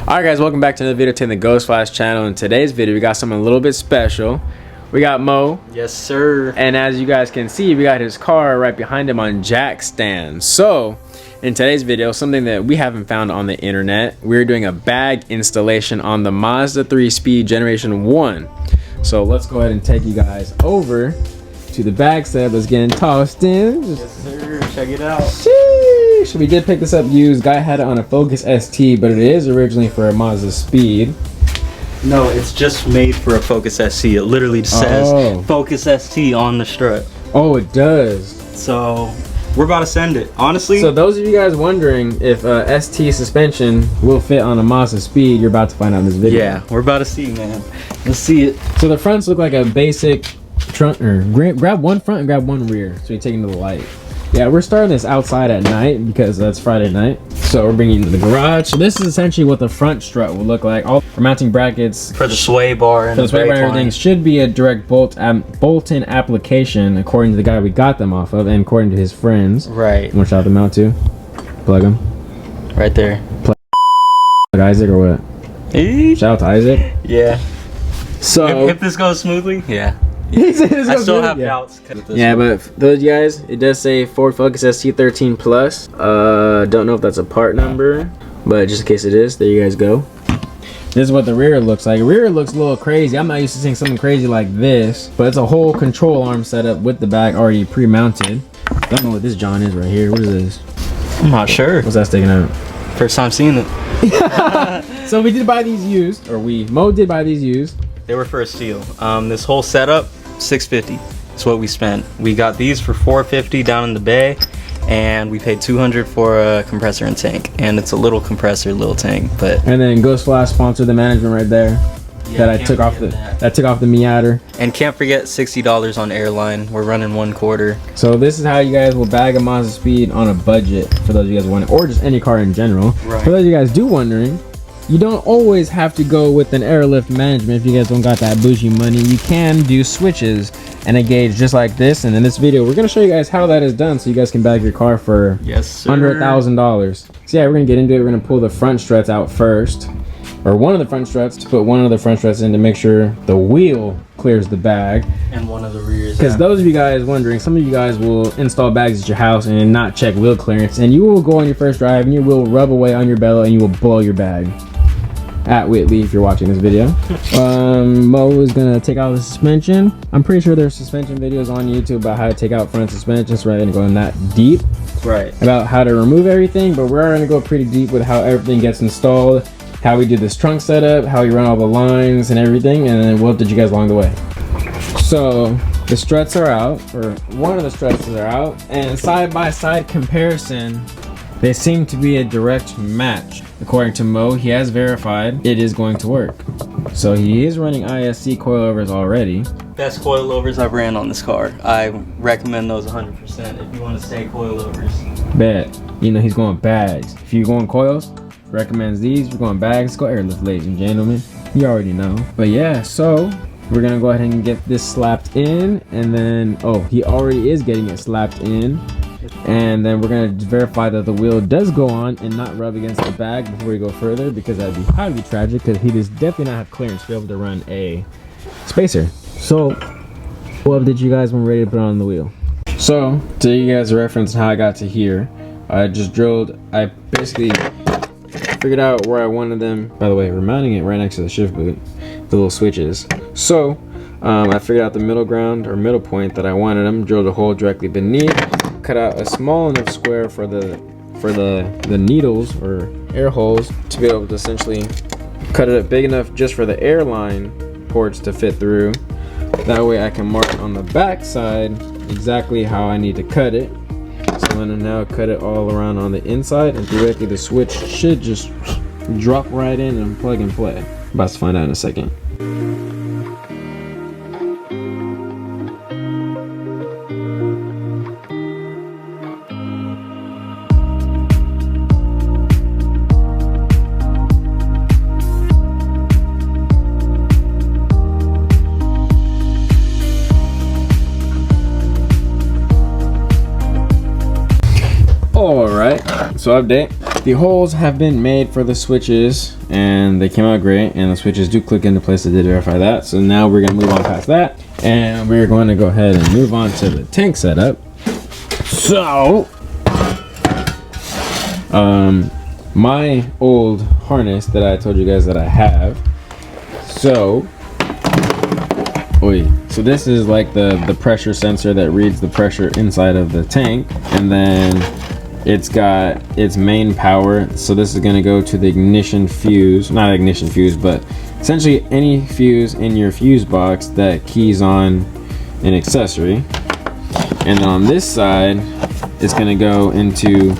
Alright guys, welcome back to another video to the Ghost Flash channel. In today's video we got something a little bit special. We got Mo. Yes sir. And as you guys can see, we got his car right behind him on jack stands. So in today's video, something that we haven't found on the internet, we're doing a bag installation on the Mazda 3 Speed Generation 1. So let's go ahead and take you guys over to the bag setup. Let's get tossed in. Yes sir, check it out. Sheesh. We did pick this up used. Guy had it on a Focus ST, but it is originally for a Mazdaspeed. No, it's just made for a Focus ST. It literally says Focus ST on the strut. Oh, it does. So we're about to send it. Honestly. So those of you guys wondering if ST suspension will fit on a Mazdaspeed, you're about to find out in this video. Yeah, we're about to see, man. Let's see it. So the fronts look like a basic front, or grab one front and grab one rear. So you're taking to the light. Yeah, we're starting this outside at night because that's Friday night. So we're bringing it into the garage. So this is essentially what the front strut will look like. All for mounting brackets for the sway bar and the sway bar, everything should be a direct bolt-in application according to the guy we got them off of and according to his friends. Right. You want to shout them out too? Plug them. Right there. Plug Isaac or what? Shout out to Isaac. Yeah. So if this goes smoothly, yeah. I still have doubts. Yeah, but for those of you guys, it does say Ford Focus ST13 Plus. Don't know if that's a part number, but just in case it is, there you guys go. This is what the rear looks like. The rear looks a little crazy. I'm not used to seeing something crazy like this, but it's a whole control arm setup with the bag already pre-mounted. Don't know what this John is right here. What is this? I'm not sure. What's that sticking out? First time seeing it. So we did buy these used, or Mo did buy these used. They were for a steal. This whole setup, $650. That's what we spent. We got these for $450 down in the bay, and we paid $200 for a compressor and tank. And it's a little compressor, little tank, but. And then Ghost Flash sponsored the management right there. Yeah, that took off the Miata. And can't forget $60 on airline. We're running 1/4. So this is how you guys will bag a Mazdaspeed on a budget, for those of you guys wondering, or just any car in general. Right. For those of you guys do wondering, you don't always have to go with an airlift management if you guys don't got that bougie money. You can do switches and a gauge just like this. And in this video, we're gonna show you guys how that is done, so you guys can bag your car for under $1,000. So yeah, we're gonna get into it. We're gonna pull the front struts out first, or one of the front struts, to put one of the front struts in to make sure the wheel clears the bag. And one of the rears. Because those of you guys wondering, some of you guys will install bags at your house and not check wheel clearance, and you will go on your first drive and your wheel will rub away on your bellow and you will blow your bag. At Whitley, if you're watching this video. Mo is gonna take out the suspension. I'm pretty sure there's suspension videos on YouTube about how to take out front suspension, so we're not gonna go in that deep about how to remove everything, but we're gonna go pretty deep with how everything gets installed, how we do this trunk setup, how we run all the lines and everything, and then we'll update you guys along the way. So the struts are out, or one of the struts are out, and side-by-side comparison, they seem to be a direct match. According to Mo, he has verified it is going to work. So he is running ISC coilovers already. Best coilovers I've ran on this car. I recommend those 100% if you want to stay coilovers. Bet. You know he's going bags. If you're going coils, recommends these. If you're going bags, go airlift, ladies and gentlemen. You already know. But yeah, so we're gonna go ahead and get this slapped in, and then, oh, he already is getting it slapped in. And then we're going to verify that the wheel does go on and not rub against the bag before we go further, because that'd be highly tragic, because he does definitely not have clearance to be able to run a spacer. So what did you guys when we're ready to put on the wheel? So to give you guys a reference on how I got to here, I basically figured out where I wanted them. By the way, we're mounting it right next to the shift boot, the little switches. So I figured out the middle ground, or middle point, that I wanted them, drilled a hole directly beneath, cut out a small enough square for the needles or air holes to be able to essentially cut it up big enough just for the airline ports to fit through. That way I can mark on the back side exactly how I need to cut it. So I'm gonna now cut it all around on the inside, and theoretically the switch should just drop right in and plug and play. About to find out in a second. Alright, so update. The holes have been made for the switches and they came out great, and the switches do click into place. I did verify that. So now we're gonna move on past that, and we're going to go ahead and move on to the tank setup. So my old harness that I told you guys that I have. So this is like the pressure sensor that reads the pressure inside of the tank, and then it's got its main power. So this is going to go to the ignition fuse, not ignition fuse, but essentially any fuse in your fuse box that keys on an accessory. And then on this side, it's going to go into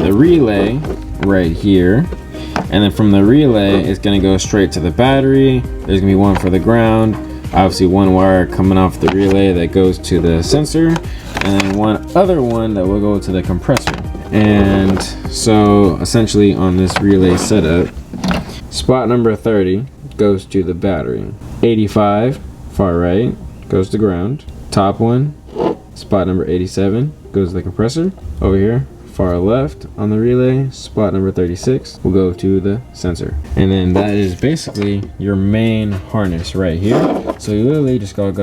the relay right here. And then from the relay, it's going to go straight to the battery. There's going to be one for the ground. Obviously one wire coming off the relay that goes to the sensor, and then one other one that will go to the compressor. And so essentially on this relay setup, spot number 30 goes to the battery. 85 far right goes to ground. Top one, spot number 87 goes to the compressor. Over here far left on the relay, spot number 36 will go to the sensor. And then that is basically your main harness right here. So you literally just got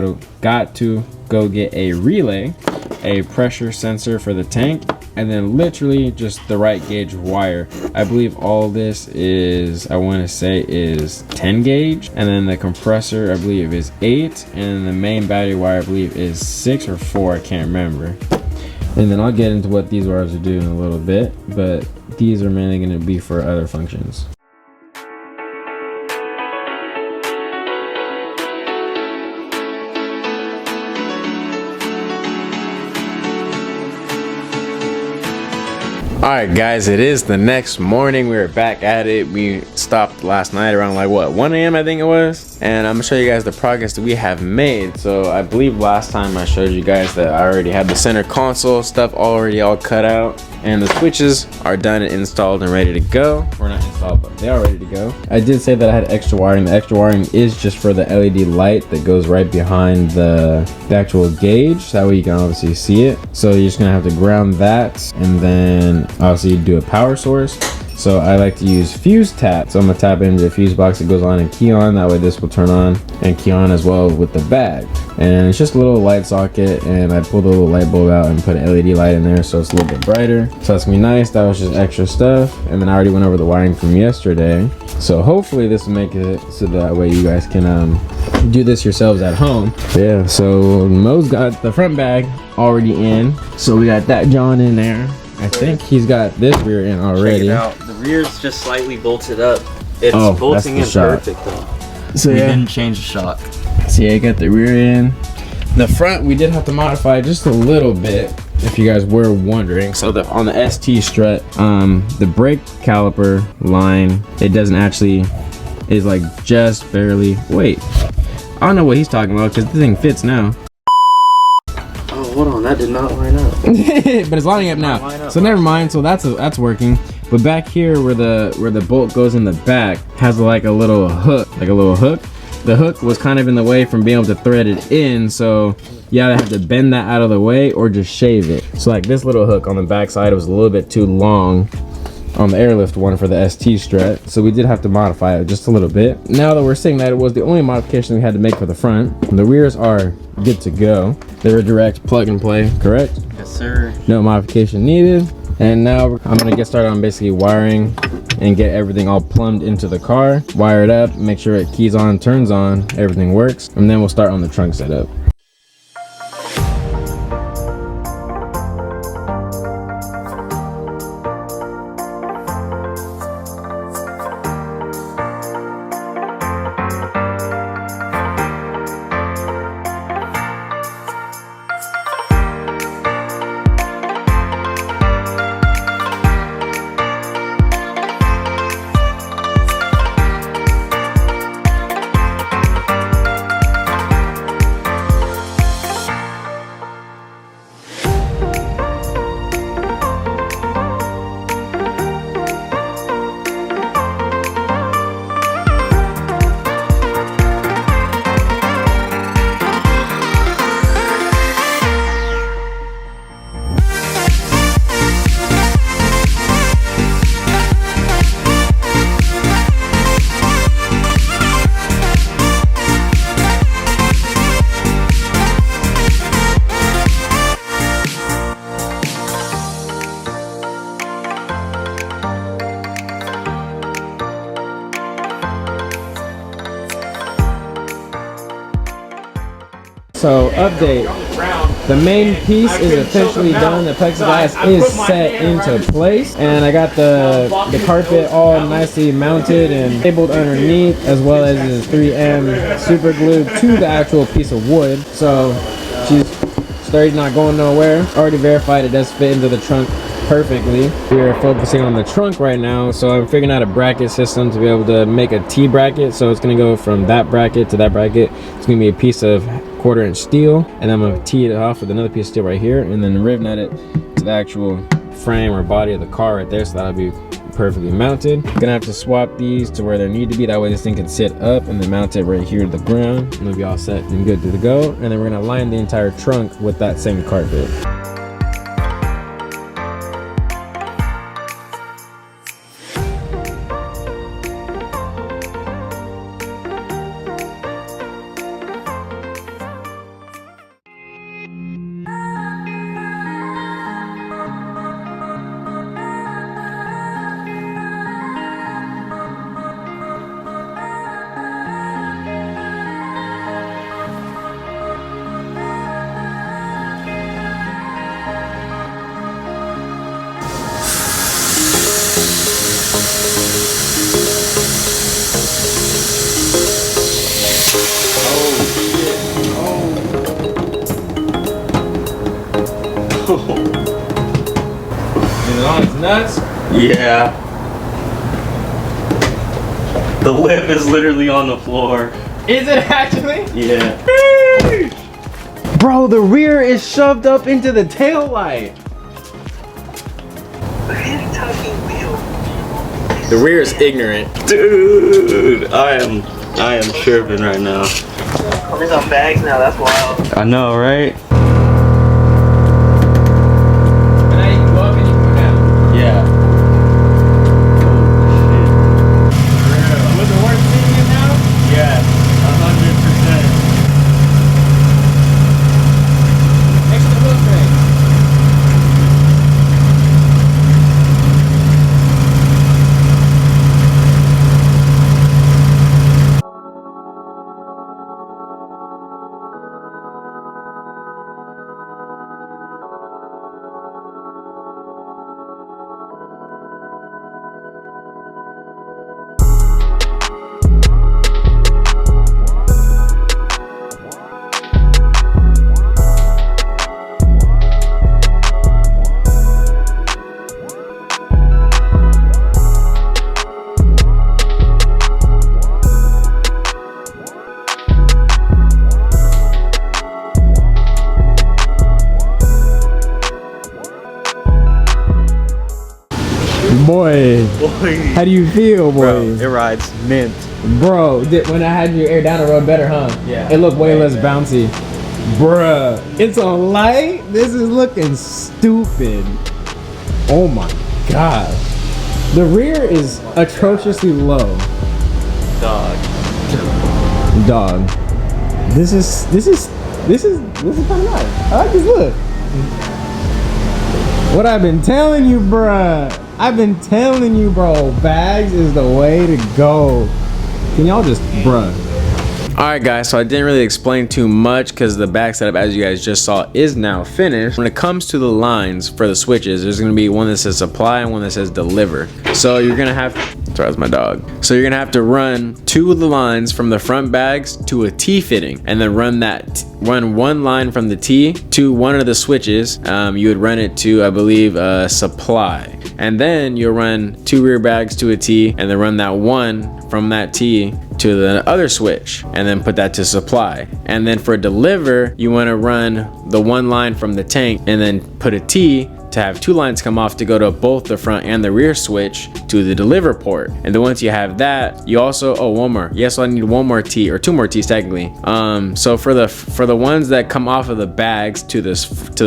to go get a relay, a pressure sensor for the tank, and then literally just the right gauge wire. I believe all this is, I want to say is 10 gauge, and then the compressor I believe is 8, and the main battery wire I believe is 6 or 4, I can't remember. And then I'll get into what these wires are doing in a little bit, but these are mainly going to be for other functions. Alright guys, it is the next morning. We were back at it. We stopped last night around like what, 1 a.m. I think it was. And I'm gonna show you guys the progress that we have made. So I believe last time I showed you guys that I already had the center console stuff already all cut out, and the switches are done and installed and ready to go. Or not installed, but they are ready to go. I did say that I had extra wiring. The extra wiring is just for the LED light that goes right behind the actual gauge. That way you can obviously see it. So you're just gonna have to ground that, and then obviously do a power source. So I like to use fuse tap. So I'm gonna tap into the fuse box that goes on and key on. That way this will turn on and key on as well with the bag. And it's just a little light socket, and I pulled a little light bulb out and put an LED light in there so it's a little bit brighter. So that's gonna be nice. That was just extra stuff. And then I already went over the wiring from yesterday. So hopefully this will make it so that way you guys can do this yourselves at home. Yeah, so Mo's got the front bag already in. So we got that John in there. I think he's got this rear in already. Check it out. The rear's just slightly bolted up. It's bolting in perfect though. So we yeah, didn't change the shock. So yeah, I got the rear in. The front we did have to modify just a little bit, if you guys were wondering. So on the ST strut, the brake caliper line, it doesn't actually, is like just barely, wait, I don't know what he's talking about because the thing fits now. Hold on, that did not line up. But it's lining up now. So never mind. So that's working. But back here where the bolt goes in the back has like a little hook, The hook was kind of in the way from being able to thread it in, so you either have to bend that out of the way or just shave it. So like this little hook on the back side was a little bit too long on the airlift one for the ST strut, so we did have to modify it just a little bit. Now that we're saying that it was the only modification we had to make for the front, the rears are good to go. They're a direct plug and play, correct? Yes, sir. No modification needed. And now I'm gonna get started on basically wiring and get everything all plumbed into the car, wire it up, make sure it keys on, turns on, everything works, and then we'll start on the trunk setup. So update. The main piece is officially done. The plexiglass is set into place, and I got the carpet all nicely mounted and labeled underneath, as well as the 3M super glued to the actual piece of wood. So she's sturdy, not going nowhere. Already verified it does fit into the trunk perfectly. We're focusing on the trunk right now, so I'm figuring out a bracket system to be able to make a T bracket. So it's gonna go from that bracket to that bracket. It's gonna be a piece of 1/4" steel, and I'm gonna tee it off with another piece of steel right here, and then rivet net it to the actual frame or body of the car right there, so that'll be perfectly mounted. Gonna have to swap these to where they need to be, that way this thing can sit up, and then mount it right here to the ground, and it'll be all set and good to go. And then we're gonna line the entire trunk with that same carpet. Is it on its nuts? Yeah. The lip is literally on the floor. Is it actually? Yeah. Bro, the rear is shoved up into the tail light. The rear is ignorant. Dude, I am tripping right now. There's on bags now, that's wild. I know, right? And now you can go up and you can go down. Yeah. Was it worth seeing it now? Yeah, 100%. Extra wheel train. Boy, how do you feel, boy? Bro, it rides mint. Bro, when I had your air down the road better, huh? Yeah. It looked way less bouncy. Bruh, it's a light? This is looking stupid. Oh my god. The rear is atrociously low. Dog. Dog. This is kind of nice. I like this look. What I've been telling you, bruh. I've been telling you, bro. Bags is the way to go. Can y'all just, bruh. Alright guys, so I didn't really explain too much because the back setup, as you guys just saw, is now finished. When it comes to the lines for the switches, there's going to be one that says supply and one that says deliver. So you're going to have, sorry, that's my dog. So you're going to have to run 2 of the lines from the front bags to a T fitting, and then run one line from the T to one of the switches. You would run it to, I believe, supply. And then you'll run 2 rear bags to a T, and then run that one from that T to the other switch, and then put that to supply. And then for deliver, you want to run the one line from the tank and then put a T to have 2 lines come off to go to both the front and the rear switch to the deliver port. And then once you have that, you also, oh, one more. Yes, I need one more T, or 2 more T's technically. So for the ones that come off of the bags to the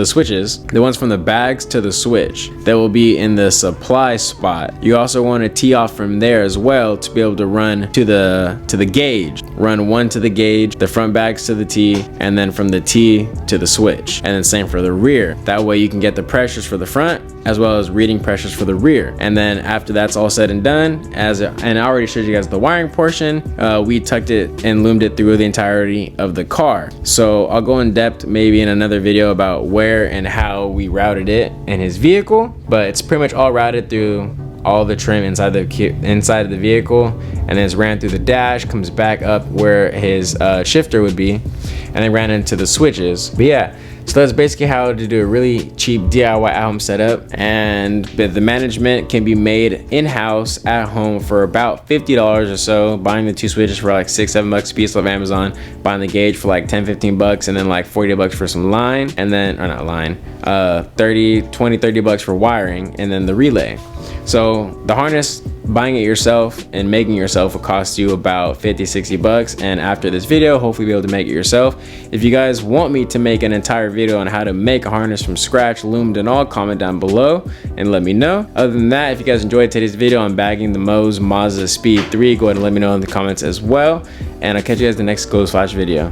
switches, the ones from the bags to the switch, that will be in the supply spot. You also want to tee off from there as well to be able to run to the gauge. run one to the gauge, the front bags to the T, and then from the T to the switch. And then same for the rear. That way you can get the pressures for the front as well as reading pressures for the rear. And then after that's all said and done, and I already showed you guys the wiring portion, we tucked it and loomed it through the entirety of the car. So I'll go in depth maybe in another video about where and how we routed it in his vehicle, but it's pretty much all routed through all the trim inside of the vehicle, and then it's ran through the dash, comes back up where his shifter would be, and then ran into the switches. But yeah, so that's basically how to do a really cheap DIY at-home setup, and the management can be made in-house at home for about $50 or so, buying the 2 switches for like $6-7 a piece off Amazon, buying the gauge for like $10-15, and then like $40 for some line, and then, or not line, $30 for wiring, and then the relay. So the harness, buying it yourself and making it yourself will cost you about $50-60, and after this video hopefully be able to make it yourself. If you guys want me to make an entire video on how to make a harness from scratch, loomed and all, comment down below and let me know. Other than that, if you guys enjoyed today's video on bagging the Mazdaspeed 3, go ahead and let me know in the comments as well, and I'll catch you guys in the next Close Flash video.